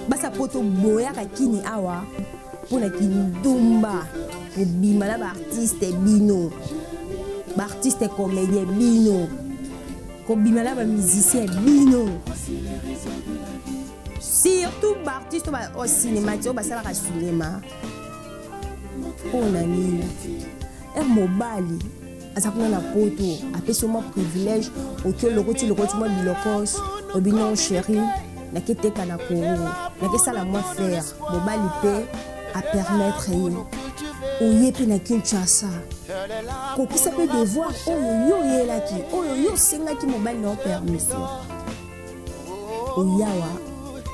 basa poto boya kakini awa pona kindumba bima na ba artiste bino ba artiste comédien bino ko bima na ba musicien bino surtout ba artiste ba au cinéma to ba sala ka cinéma pona ni mobali azakuna na poto apesi mo privilège okyo lokoti mo bilokos obino chéri na keteka na Congo na kesala moi faire mobali pe à permettre oye pe na Kinshasa kokisa pe devoir oyo yelaki oyo sengaki mobali na permission oyawa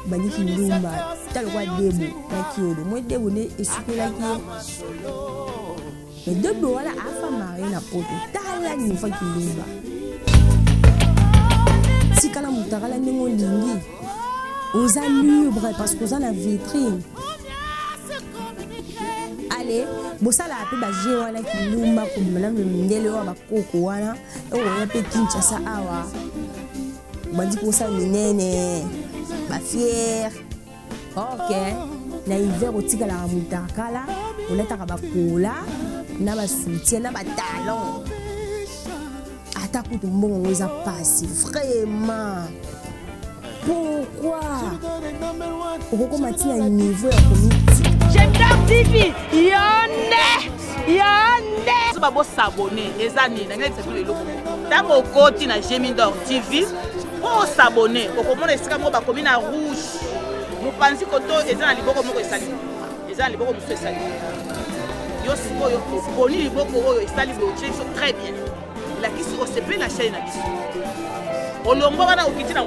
baniki ndumba talo kwa debo na kiodo mo debo ne esupelaki mais debo wala afa marié na poto tala ni fa kilumba sikala mutakala ndingo lingi oza libre parce que oza na vitrine. Allez, bosala ape baje wana kilumba kumela mindele wa bakoko wana oya pe Kinshasa awa bandi kosa minene ba fier. OK, na hiver otikala ka mutakala oleta ka bakola na ba soutien na ba talent ata kutu mbongo eza passé vraiment. Pourquoi Pourquoi maintenant un niveau à community? J'aime TV. Yonde. Tu vas s'abonner. Les années, dans côté na Gemidor TV, pour s'abonner. Au comment est-ce que moi commune à rouge? Vous pensez que toi, les gens libéraux me ressalent. Les gens libéraux me ressalent. Yo sibo yo boni liboko yo sali be utiliser très bien. La kisi o sepe na chaîne na biso. Olongo bana okiti na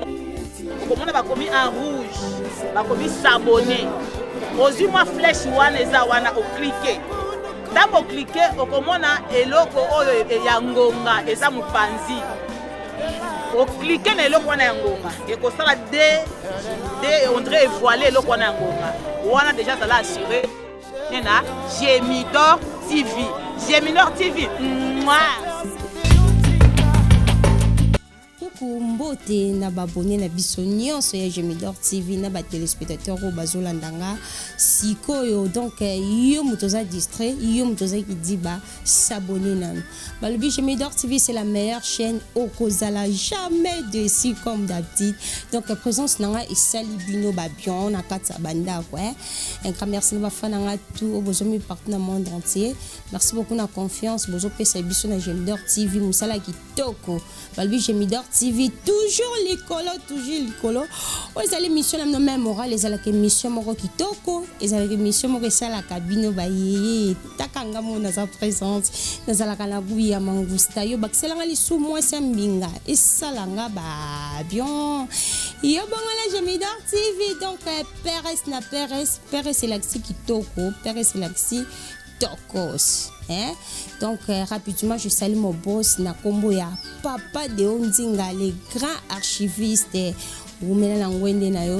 comment on a commis en rouge, on a commis s'abonner. Aux moi flèche wana eza wana au cliquer. D'abord cliquer au comment on a eloko oyo yangonga eza mupanzi. Au cliquer na eloko wana yangonga. Et ko sala de André voilé eloko wana yangonga. Wana déjà ça l'a assuré. Nena Gemidor TV. Gemidor TV. Mouah. Mbote na babone na biso nyonso ya Gemidor TV na ba téléspectateurs au bazolandanga sikoyo donc yo mutoza distrait yo mutoza ki diba s'abonner nan balobi Gemidor TV c'est la meilleure chaîne au kozala jamais déçu comme d'habitude donc présence nanga et salibino ba bien na katsa banda ouais un grand merci na fa nanga tout bozomi partout dans le monde entier merci beaucoup na confiance bozo pesa biso na Gemidor TV musala kitoko balobi Gemidor TV toujours l'écolo les allez mission la même morale les allez mission moko kitoko les allez mission moko ça la cabine baye takanga mona sa présence les allez kana buya mangusta yo bakselanga li sou moi sambinga et salanga ba bien yo bangala Gemidor TV donc Pérez c'est l'axi kitoko Pérez c'est l'axi tokos. Donc rapidement je salue mon boss na kombo ya papa de Ondinga les grands archivistes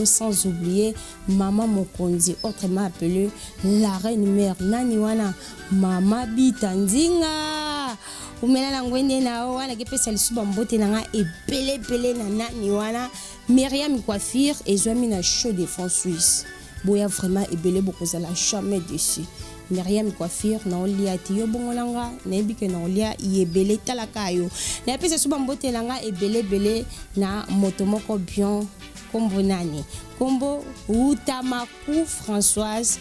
sans oublier maman Mokonzi autrement appelée la reine mère nani wana mama Bitandinga umela ngwende na wana kepesa lisuba mbote nanga ebele na nani wana Myriam Coiffure et Zoami na show de France Suisse boya vraiment ebele beaucoup ça la jamais dessus Myriam Coiffure na olia tiyo bongolanga na ebike na olia yebele talaka yo na pesa suba mbote langa ebele na motomoko bien kombo nani kombo Utamaku Françoise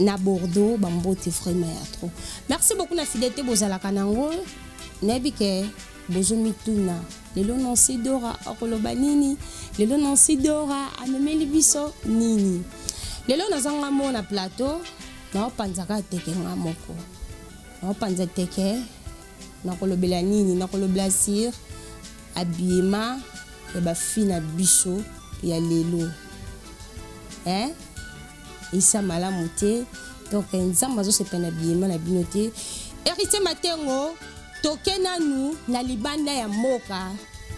na Bordeaux bambote vraiment ya trop merci beaucoup na fidélité bozala kanango na ebike bozo mituna lelo non sidora akoloba nini lelo non sidora amemeli biso nini lelo nazanga mo na plateau na panzaka teke ngamoko na panza teke na kolobela nini na kolobela sir habillement et ba fina biso ya lelo isa malamu te donc nzamba zo se pena habillement na binote héritier matengo tokena nu na libanda ya moka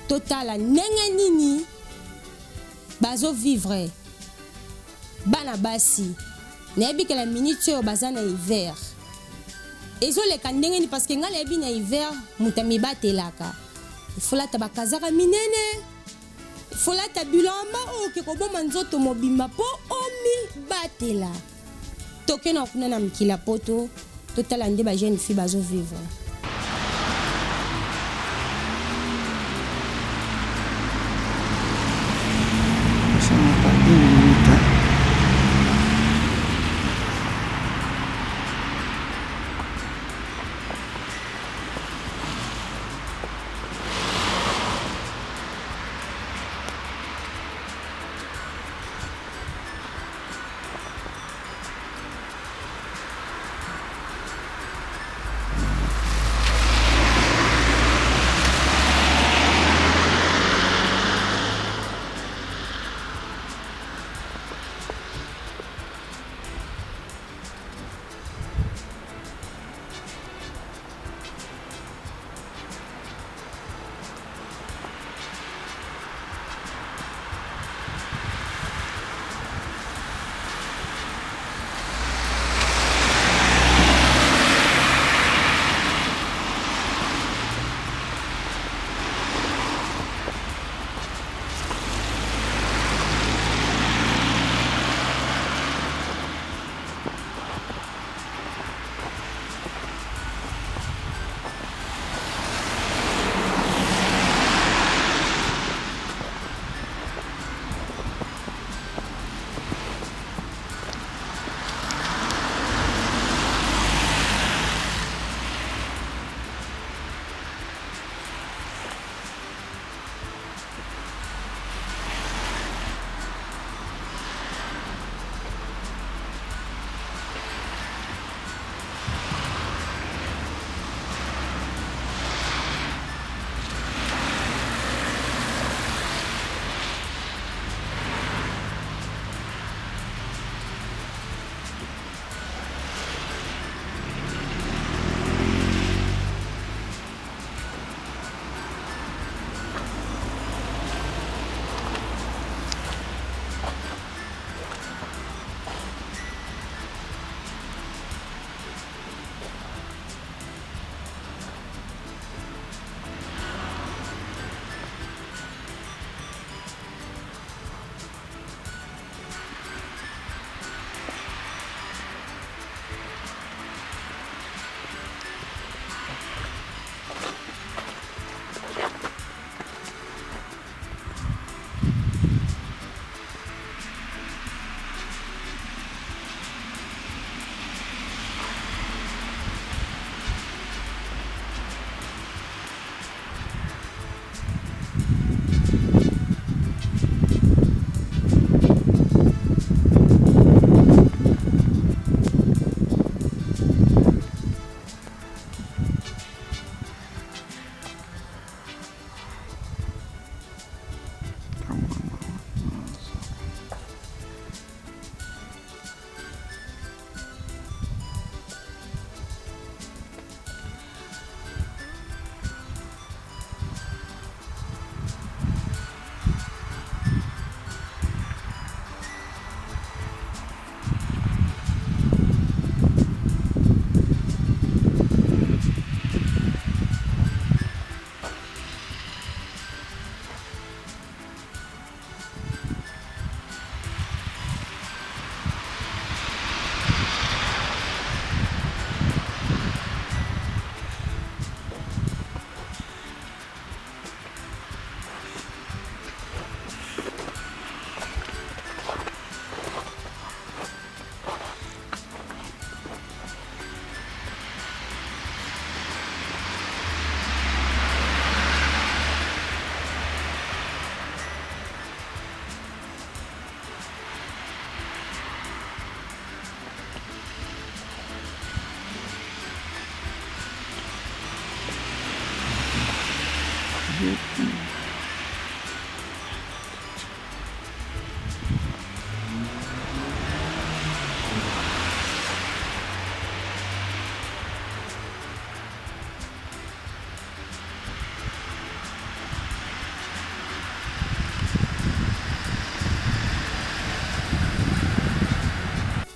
totala ndenge nini bazo vivre bana basi nebi que la minute au bazana hiver ezo le kandenge ni parce que ngala ebi na hiver mutami batelaka il faut la tabakazaka minene folata bilamba oke koboma nzoto mobimba po omi batela toke na kuna na mikila poto totala nde ba jeune fille bazo vivre.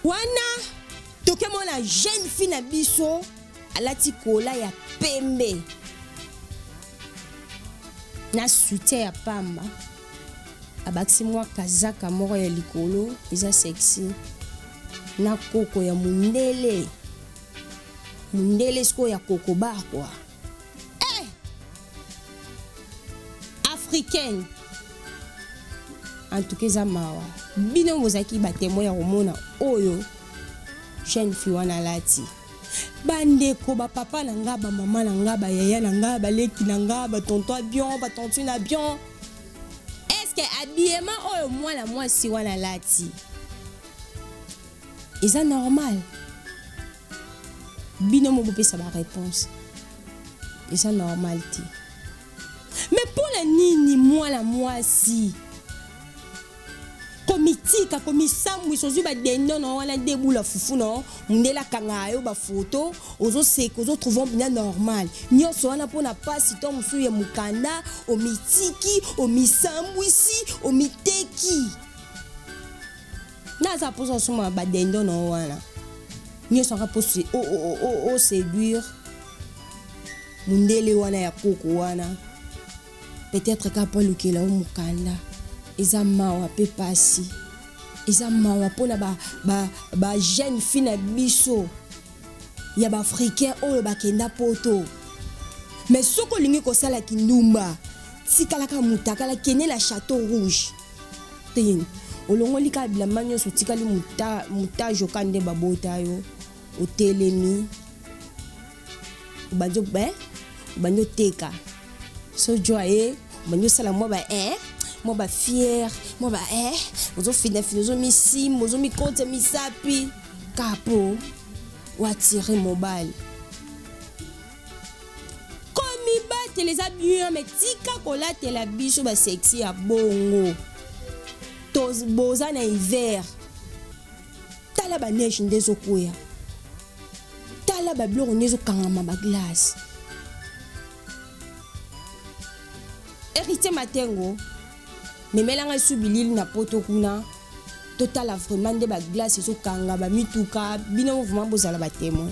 wana tokemona jeune fille na biso alati kola ya pembe na soutien ya pamba abakisi mwa kazaka moko ya likolo eza sexy na koko ya mundele siko ya kokoba kwa africaine en tout cas eza mawa bino bozalaki batemo ya komona oyo jeune fille wana lati bandeko bapapa na nga bamama na nga bayaya na nga baleki na nga batonto abion batontu na bion estce habillement oyo mwana mwasi wana lati eza normal bino mo bopesa baréponse eza normal te mais mpona nini mwana mwasi komitika komisambwisa ozwi badendo na wana debula fufu na mundela kanga yo bafoto ozoseka ozotrouva mpina normal nyonso wana mpona pasi to mosusu ya mokanda omitiki omisambwisi omiteki naza mposa osoma badendo na wana nyonso aka mpo oséduire mundele wana ya koko wana peut-être ka mpo alukela o mokanda eza mawa mpe pasi eza mawa mpona ba jeune fille na biso ya baafricain oyo bakenda poto mais soki olingi kosala kindumba tikalaka mutakala kende na château rouge teni olongoli kaka bilamba nyonso otikali mutage oka nde babota yo otelemi obandi oteka so jwa ye obandi osala mwa ba fier mwa ba ozofina ozomisimba ozomikota misapi kapo oatire mobile komi batela eza bien me tika kolatela biso basexi ya bongo boza na hiver tala baneige nde ezokwea tala babiloko nde ezokangama baglace héritier matengo memelanga esu bilili na poto kuna totala vraiment nde baglace ezokanga bamituka bino vraiment bozala batémoin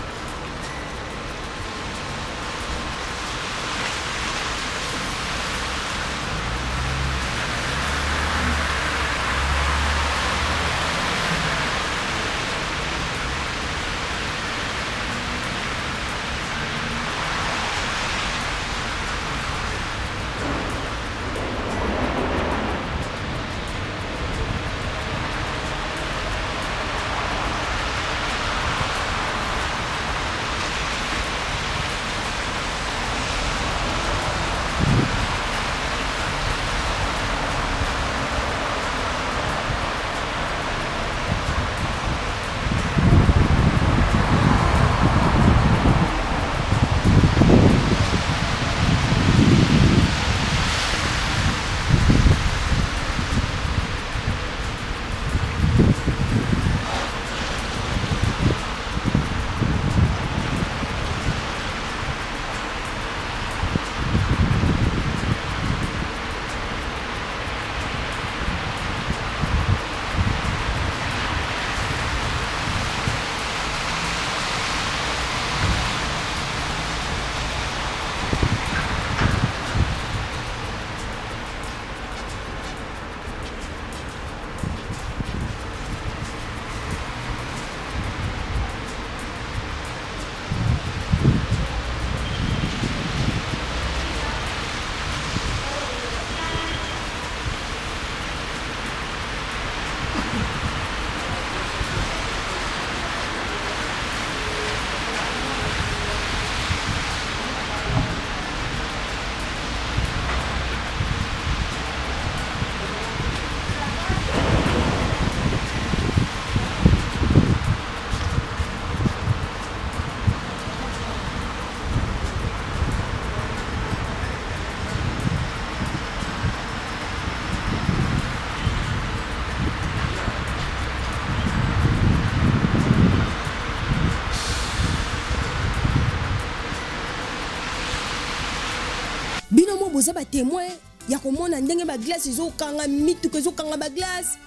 boza ba témoin ya komona ndenge ba glace ezokanga mituka ezokanga ba glace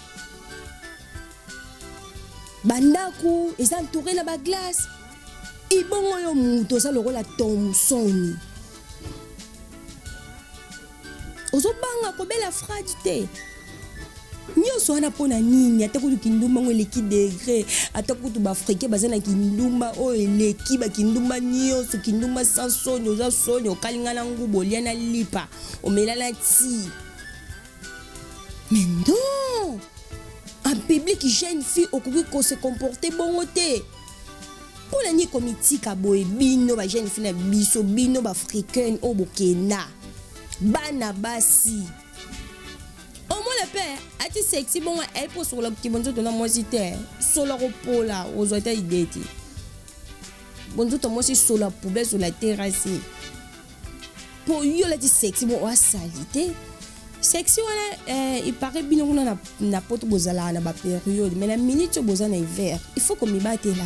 bandaku eza entouré na ba glace ibongo yo muto za lokola Thomson ozobanga kobela fradi te nyonso wana mpona nini ata kutu kindumba ngo eleki degré ata kutu baafricain baza na kindumba oyo eleki bakindumba nyonso kindumba sans soni oza soni okalinga na nguba olia na lipa omela na ti mais non en public jeune fille okoki kose comporter bongo te mpona nini komitika boye bino bajeune fille na biso bino baafricaine oyo bokenda bana basi le père ati sexy bon elle pour sur la petit bonzo de la moisité solo pola aux autres idées bonzo to moi sur la poubelle sur la terrasse pour yo la sexy bon wa salité sexy wala il paraît bien on a na poto bozala na ba période mais la minute bozana hiver il faut qu'on me batte là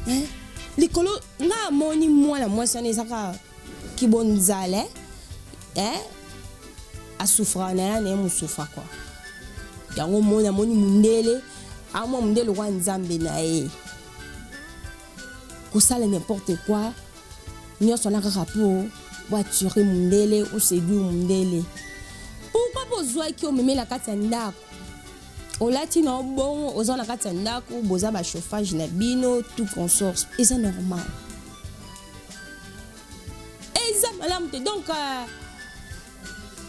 hein les colo nga moni moi la moi ça ne saka ki bonzale hein a souffra na ne mu souffra quoi yango mona moni mundele amwa mundele kwa nzambe na ye ko sala n'importe quoi nyonso na kaka po wa tuer mundele ou séduire mundele pourquoi bozwa ki o memela kati ya ndako olati na bon oza na kati ya ndako boza ba chauffage na bino tout consort et c'est normal et ça madame donc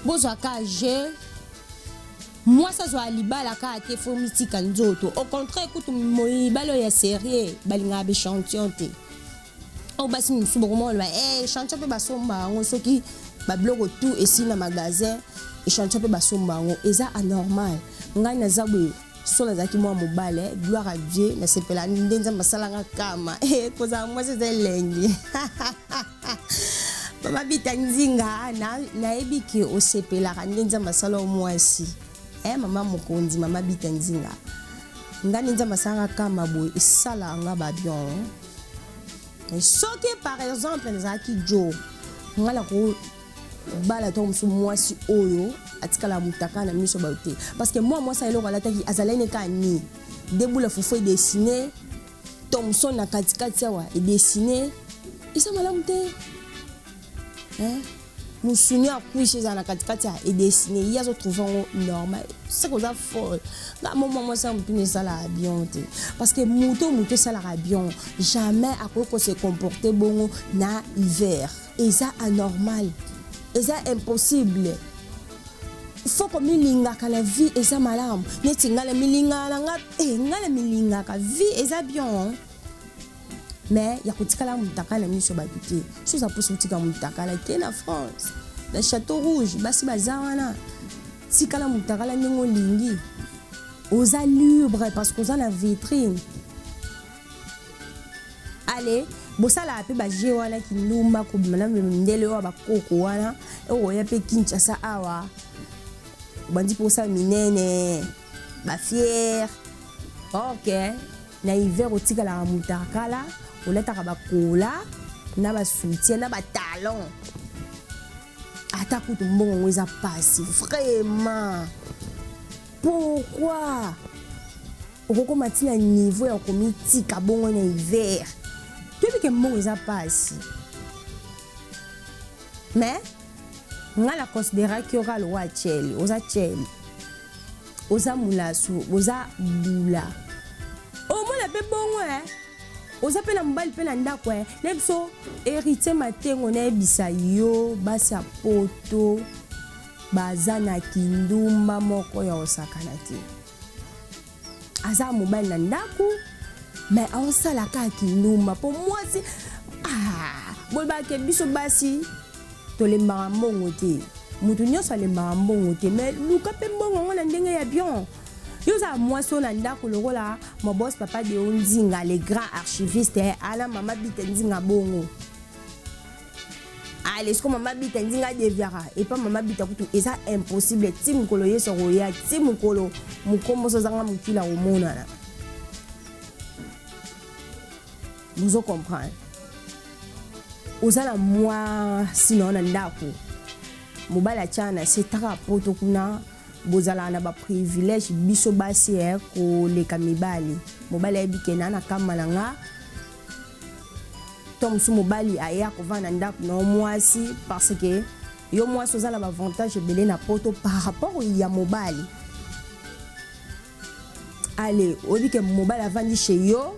bozwa ka je moi ça soit libala ka te fomitika nzoto au contraire écoute moibalo ya sérieux balinga be chantion te au basi nsubo ko mo ba chantion pe basomba ngo soki ba blogo tout ici na magasin et chantion pe basomba ngo eza anormal ngai na zabwe sola zaki moi mobile gloire à Dieu na sepela ndenza masalanga kama koza moi c'est lengi mama bitanzinga na ebiki osepela ndenza masala omwasi mama mokonzi mama bitanzinga ngani nza masanga kama boy esala nga ba bien soki par exemple nzaki jo ngala ko bala to musu mwasi oyo atikala mutaka na miso ba te parce que moi ça eloko alataki azalene ka ni deboula fofo dessiner Thomson na katikati wa et dessiner isa malamu te Musuni a couché dans la katikati et dessiné il y a autres trouvant normal c'est qu'on a folle là moi ça me tourne ça la bien parce que mouton ça la bien jamais après qu'on se comporter bon na hiver et ça anormal et ça impossible il faut que milinga ka la vie et ça malam neti ngala milinga nga ngala milinga ka vie et ça bien mais il y a kotikala mutaka na miso batute so ça pose kotika mutaka la na France na Château Rouge basi bazawana tikala mutaka la ningo lingi oza libre parce que oza na vitrine allez bosala pe ba je wana kinumba ko bimana ndele wa bakoko wana o ya pe Kinshasa awa bandi posa minene ba fier OK na hiver otikala mutaka la oletaka bakola na ba soutien na ba talon ata kutu mbongo eza pasi vraiment pourquoi okoko matina niveau ya komitika bongo na hiver depuis que mbongo eza pasi mais ngala considérer que ora lo wa cheli oza mulasu oza bula o mona pe bongo oza pe na mbali pe na ndako nebiso héritier matengo na ebisa yo basi poto baza na kindumba moko ya osakana te aza mobali na ndako mais osala ka kindumba po mwasi bolba ke biso basi tolembaka mbongo te mutu nyonso alembaka mbongo te mais luka pe mbongo na ndenge ya bien yoza mwasi na ndako lokola mon boss papa de Onzinga les grands archivistes ala mama bitanzinga bongo allez ce que mama bitanzinga deviara et pas mama bitakutu et ça impossible tim kolo yeso roya tim kolo mukombo so zanga mukila omona na vous comprenez ozala moi sinon na ndako mobala chana c'est taka poto kuna bozala na ba privilège biso basi ko leka mibali mobali ebikena na kamalanga tom su mobali aya ko vana ndako na mwasi parce que yo mwasi ozala ba avantage belé na poto par rapport ya mobali allez obi ke mobile avandi chez yo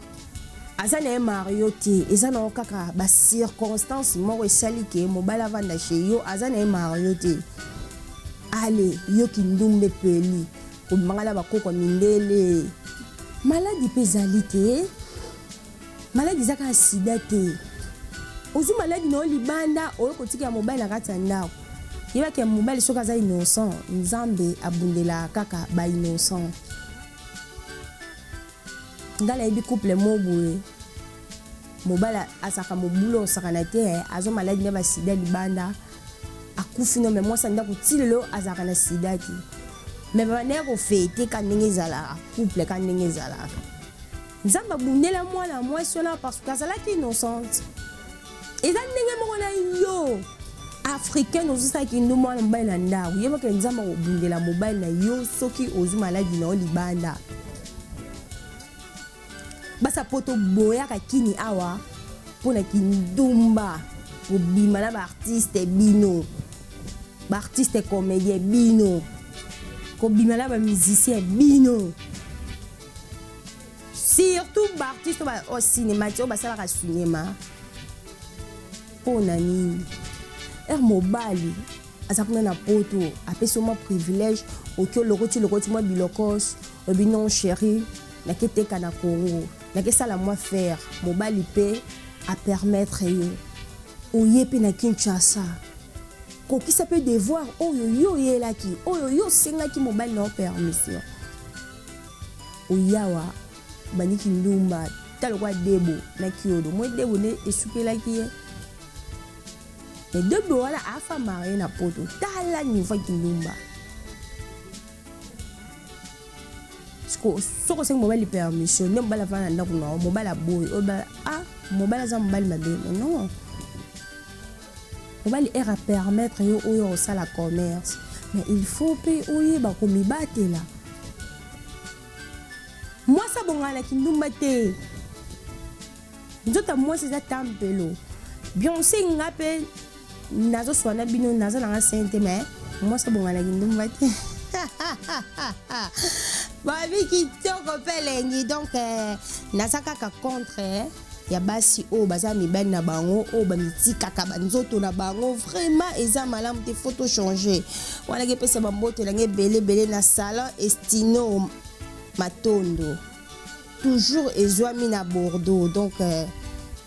aza na Mario te eza na kaka ba circonstance moko esali ke mobile avanda chez yo aza na Mario te allez yo kindumbe peli ko mangala bakoko mindele maladie pezali te maladie zaka sida te ozu maladie no libanda oyo kotika mobile na kati ya ndako yeba ke mobile soka za innocent nzambe abundela kaka ba innocent ngala yebi couple moboye mobile asaka mobulo saka na te azo maladie na ba sida libanda akufi no me mwasa ndako tilelo azaka na sida ki me ba ne ko fete ka ndenge zala couple ka ndenge zala nzambe abundela mwana mwasi na parce que azalaki innocente eza ndenge moko na yo africain ozosaki ndo mwana mobile na ndako yeba ke nzambe akobundela mobile na yo soki ozu maladi na libanda basa poto boyaka kini awa mpona kindumba kobima na baartiste bino baartiste comédien bino kobima na bamusicien bino surtout baartiste au cinéma ti oyo basalaka cinéma mpona nini mobali aza kuna na poto apesi mwa privilège oki olokoti mwa bilokos obi non chéri naketeka na Congo nakesala mwa faire mobali mpe apermettre yo oye mpe na Kinshasa kokisa mpe devoir oyo yo oyelaki oyo yo osengaki mobali na permission oyawa bandiki ndumba talokwa debo na kiodo mwe debo nde esukelaki ye mais debo wana afa marie na poto tala niveau kindumba soko sengi mobali permission nde mobali avana ndako na mobali aboyi oba mobali aza mobali mabe mais non mobali ere a permettre yo oyo osala commerce mais il faut mpe oyeba komibatela mwasi abongana kindumba te nzota mwasi eza tampelo Beyoncé nga mpe nazoswana bino naza nanga sente mais mwasi abongana kindumba te babi kitoko mpe elengi donc naza kaka contre ya basi oyo baza mibali na bango oyo bamitikaka banzoto na bango vraiment eza malamu te faut changer wana kepesa bamboto elangi ebele na salon Estino Matondo toujours ezwami na Bordeaux donc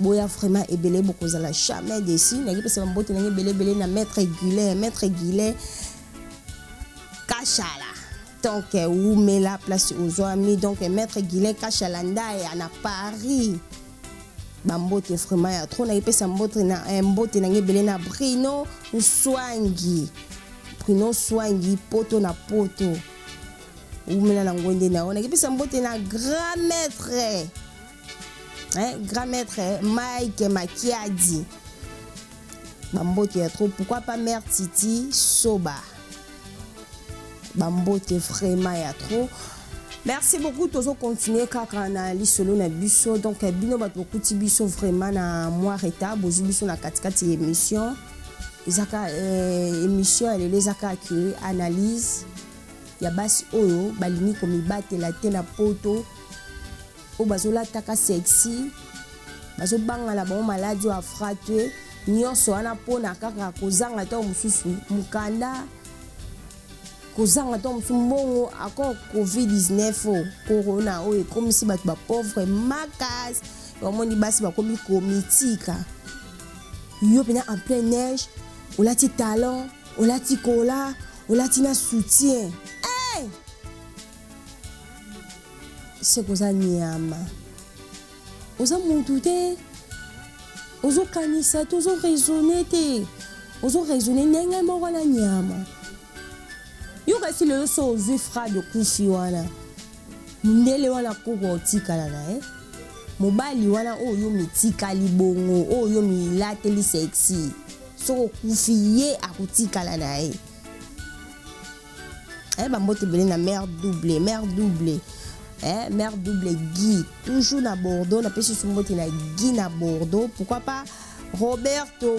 boya vraiment ebele bokozala jamais desi nakepesa bamboto elangi ebele na maître Guillet Kachala donc où met la place aux amis donc maître Guillet Kachala ndaya na Paris bambote vraiment ya trop nakepesa mbote na mbote na ngebele na Bruno Swangi poto na poto umela na ngonde na ona nakepesa mbote na grand maître Mike Makiadi bambote ya trop pourquoi pas mère Titi Soba bambote vraiment ya trop. Merci beaucoup tozo continuer kaka na lisolo na biso donc bino bato kuti biso vraiment na moi reta bozu biso na katikati émission ezaka émission elle ezaka que analyse ya basi oyo balini komibatela te na poto o bazola taka sexy bazobanga la bon maladie o afrate nyonso wana pona kaka kozanga to mususu mukanda kozanga to mbongo ako COVID-19 corona oyo komisi bato ba pauvre makas omoni basi bakomi komitika yo pena en pleine neige olati talon olati kola olati na soutien c'est koza nyama oza mutu te ozo kanisa te ozo raisonner te ozo raisonner ndenge moko na nyama yo kasi lelo so ozwi fra de kufi wana ndele wana koko otikala na mobali wana oyo mitikali bongo oyo milateli sexy soko kufi ye akotikala na ye bambote bele na mère double mère double Guy toujours na Bordeaux na pesi sumbote na Guy na Bordeaux pourquoi pas Roberto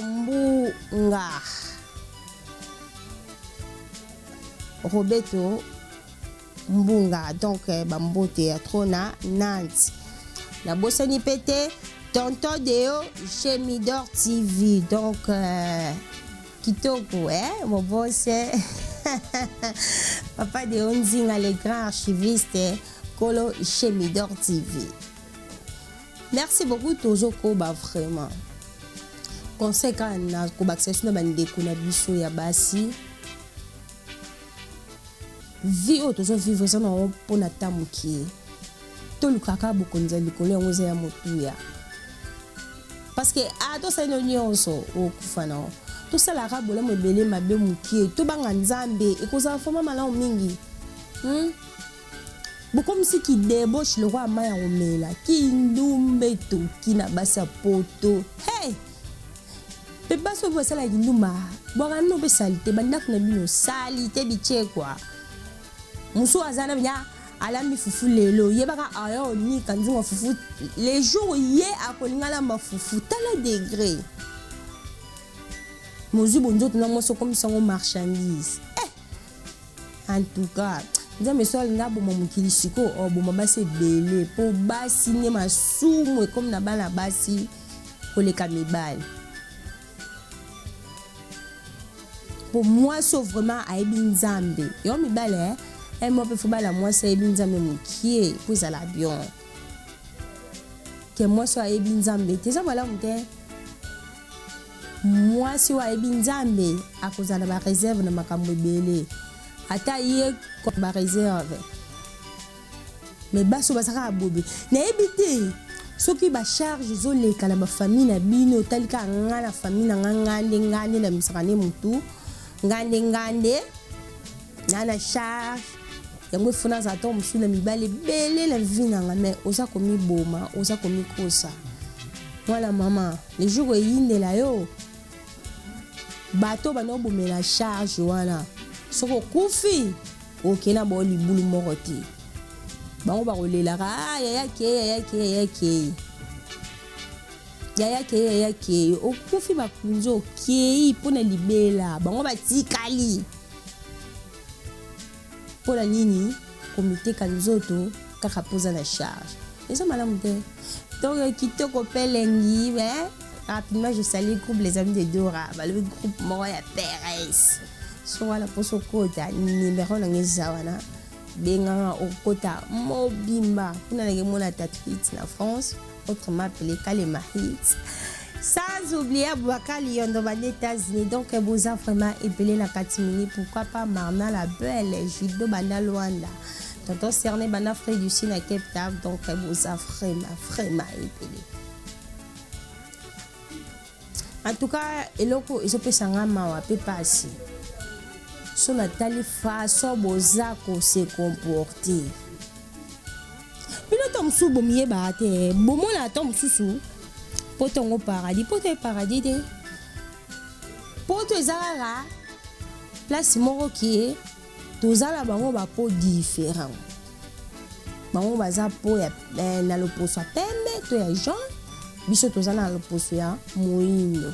mbunga donc bambote ya trona Nantes na bosani pété tonton Deo chez Midor TV donc kitoko mon boss papa de Onzinga le grand archiviste Kolo chez Midor TV. Merci beaucoup toujours Koba vraiment. Conseil quand na Koba accession na bandeko na biso ya basi. Vie toujours vivre ça na pona tamuki. To lukaka bokonza likolo yango za ya motuya. Parce que to sa nyonso okufana. To sala rabola mobele mabe mukie to banga nzambe ekoza foma malamu mingi. Comme si qui débauche le roi Maya Omela, qui nous met tout, qui n'a pas sa poto. Hey! Peba so bo sala ginduma. Boga no be salite, bandak na bino salite biche quoi. Muso azana bnya alami fufu lelo, yebaka ayo ni kanzunga fufu. Les jours yé akolinga la mafufu tala degré. Mozu bonzo na moso comme ça marchandise. En tout cas, nzambe so alinga boma mokili siko boma basi ebele po basi ne masumu comme na bana basi koleka mibali po mwasi vraiment ayebi nzambe yo mibali mo pe fobala mwasi ayebi nzambe mokie po ezala bien ke mwasi ayebi nzambe te eza malamu te mwasi ayebi nzambe akozala ba réserve na makambo ebele ata ye ko ba réserve mais baso basaka abobe na ebité soki ba charge zo leka na ba famille na bino talika ngana famille na ngande na misakane mutu ngande na charge yango funa za to musuna mibale bele la vie na ngame oza komi boma oza komi kosa voilà maman les jours yinde la yo bato bano bomela charge wana soko kufi okena bo libulu moko te bango ba rolelaka yaya ke okufi bakunzo kei pona libela bango batikali pona nini komite kanzoto kaka poza na charge eza malamu te donc kitoko pelengi rapidement je salue groupe les amis de Dora le groupe moko ya PRS so wala poso kota numéro na ngeza wana benga okota mobimba kuna na mona tatouit na France autrement appelé Kalema Hits sans oublier Aboubacar Lyon dans les États-Unis donc boza vraiment épelé na Katimini pourquoi pas Marna la belle Judo Banda Luanda tonton cerné Banda frère du Sina Cape Town donc boza vraiment épelé. En tout cas eloko ezopesanga mawa pe pasi so na tali façon bozako se comporter bino to musu bomiye ba te bomona to mususu potongo paradis te poto ezala place moko ki tozala bango ba po différent bango baza po ya na loposo ya pembe to ya jaune biso tozala na loposo ya moyindo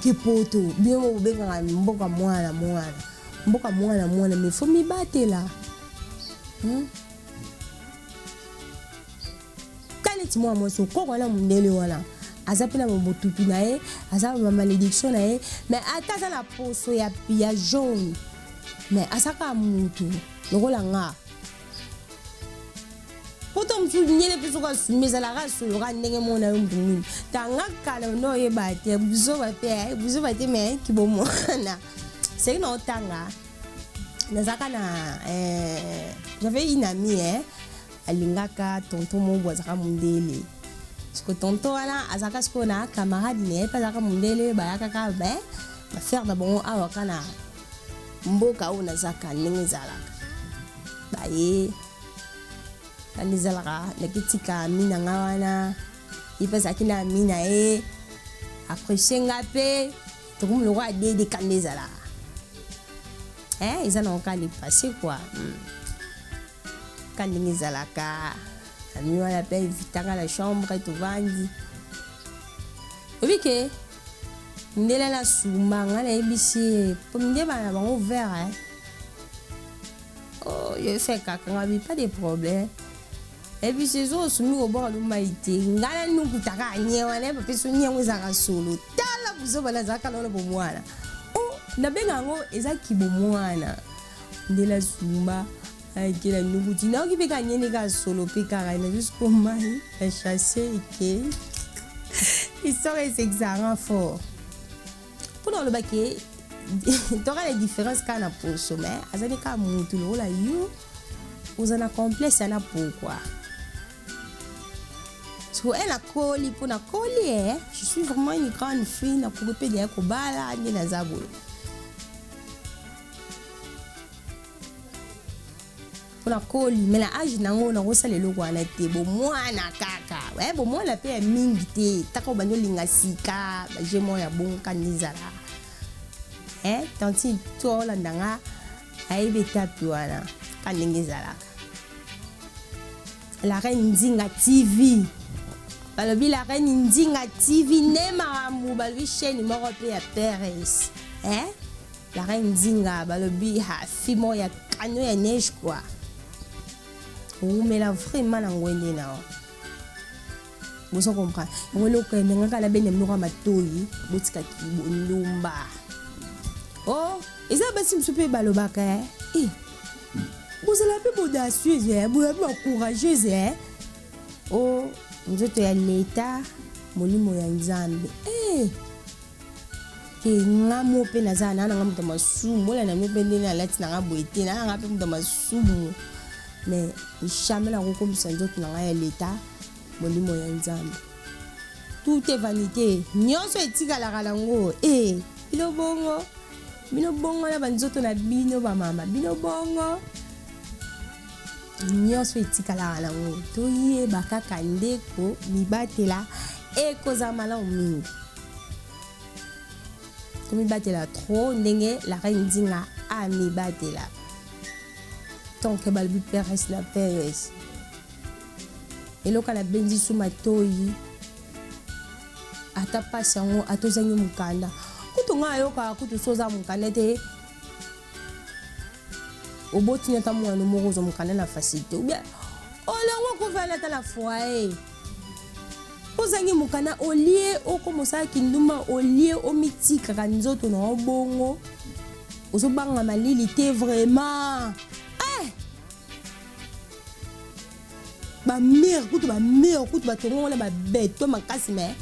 ke poto bien mo benga mboka mwana mais faut mi batela kaleti mo so ko wala mundele wala azapela mobutupi na ye azaba malédiction na ye mais ataza na poso ya jaune mais asaka mutu lokola nga poto mtu nyele peso ka sumeza la raso lo ka ndenge mona yo mtu mini tanga kala no ye bate buzo bate me ki bomona c'est no tanga nazaka na j'avais une amie alingaka tonton mo bwazaka mundele parce que tonton wana azaka sko na camarade ne pa zaka mundele ba yakaka ba faire da bon awaka na mboka ona zaka ndenge zalaka ba ye kanizalaka nakitika mina ngawana ipesa kina mina apprécier ngape to comme le roi de kanizala ils en ont qu'à les passer quoi kanizalaka ami wala pe vitanga la chambre et tout vandi oui que ndela la suma ngala ebisi pour ndeba na bango vert je fais caca, pas de problème. Et puis c'est ça, soumis au bord de maïté. Ngala nous kutaka nyewane, parce que soumis on zara solo. Tala buzo bala zaka lolo bomwana. Oh, na bengango ezaki bomwana. Ndela zumba, avec la noubuti. Na okipe ka nyene ka solo pe karaina jusqu'au mai, la chasser et histoire est exagérant fort. Pour le baquet, t'auras les différences quand on a pour sommet. Azani ka mutu lo la you. Vous en a complexe, ça n'a pourquoi. Elle a collé pour la coller. Je suis vraiment une grande fille. Na pour péder à Kobala, ni na Zabou. Pour la coller, mais la âge n'a pas on le logo à la tête. Bon moi na kaka. Ouais bon moi la paix mingité. Tako banyo lingasika. J'ai moi ya bon kanizala. Tanti toi la ndanga. Aïe tapuana. Kaningizala. La reine Nzinga TV. Balobi la reine Nzinga TV Nemaramou balobi chaîne numéro à Paris. La reine Nzinga balobi ha fimo ya kano ya neige quoi. Ou mais la vraiment na ngwende na. Vous comprenez. On le connaît nga la bene mnora matoyi botika ki bondomba. Oh, et ça basi msupe balobaka vous allez un peu audacieuse, vous allez un peu courageuse. Oh, nous sommes à l'état, molimo ya nzambe. Ke ngamo pe nazana na ngamo masumu, la na mopende na lati na ngaboete na ngape mu masumu. Mais jamais la rekomisa nzoto na ya l'état, molimo ya nzambe. Tout est vanité. Nyonso etikala kalango. Bino bongo. Bino bongo na banzoto na bino ba mama. Bino bongo. Nyonso etikala kalango. Toye bakaka ndeko mibatela ekozamala mingi. To mibatela trop ndenge la reine Nzinga a mibatela. Tant que balbi peres la peres. Et loka la benzi suma toyi. Ata pasi yango atozangi mukanda. Kutu nga yoka kutu soza mukanda te. Oboti neta mwana moko mukanda na facilité. Ou bien olongo ko fala ta la foyer. Ozangi mukanda olie okomosa kinduma olie omitika kanzoto na obongo. Ozobanga malili te vraiment. Ba mère kutu ba tongo na ba bête to makasi mais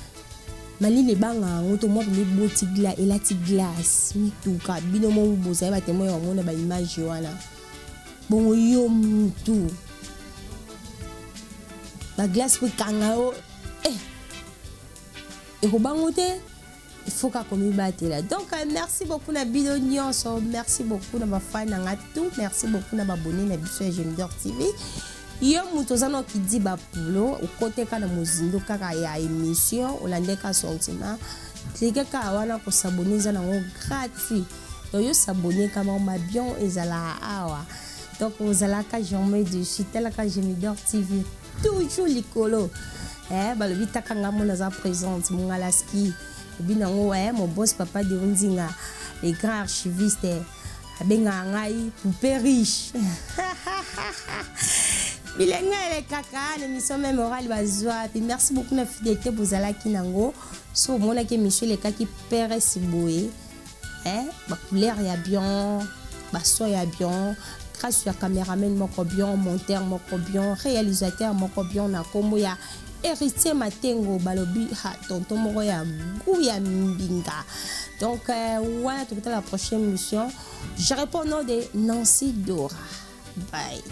malili banga ngoto mo bi boti gla elati glace mi tuka bino mo boza ba temo yo mona ba image wana bon yo mutu ba glace pe kanga o et ko bangote il faut ka komi batela donc merci beaucoup na bidon nyonso merci beaucoup na ba fan na ngatu merci beaucoup na ba abonné na biso Gemidor TV. Yo mutozano qui dit ba pulo au côté kana muzindo kaka ya émission olandeka sentiment cliquer ka wana ko s'abonner za nango gratuit donc yo s'abonner kama ma bien ezala awa donc ozala ka jamais dessus tel ka Gemidor TV toujours likolo balobi takanga mona za présente mongalaski binango mon boss papa de Nzinga les grands archivistes abenga ngai poupée riche. Bilenga les kaka, l'émission mémorale bazwa. Puis merci beaucoup na fidélité pour ala kinango. So mona ke monsieur les kaki père siboé. Ba couleur ya bien, ba son ya bien, grâce à caméraman moko bien, monteur moko bien, réalisateur moko bien na kombo ya héritier Matengo balobi ha tonton moko ya Gouya Mbinga. Donc voilà, tout à la prochaine émission. Je réponds au nom de Nancy Dora. Bye.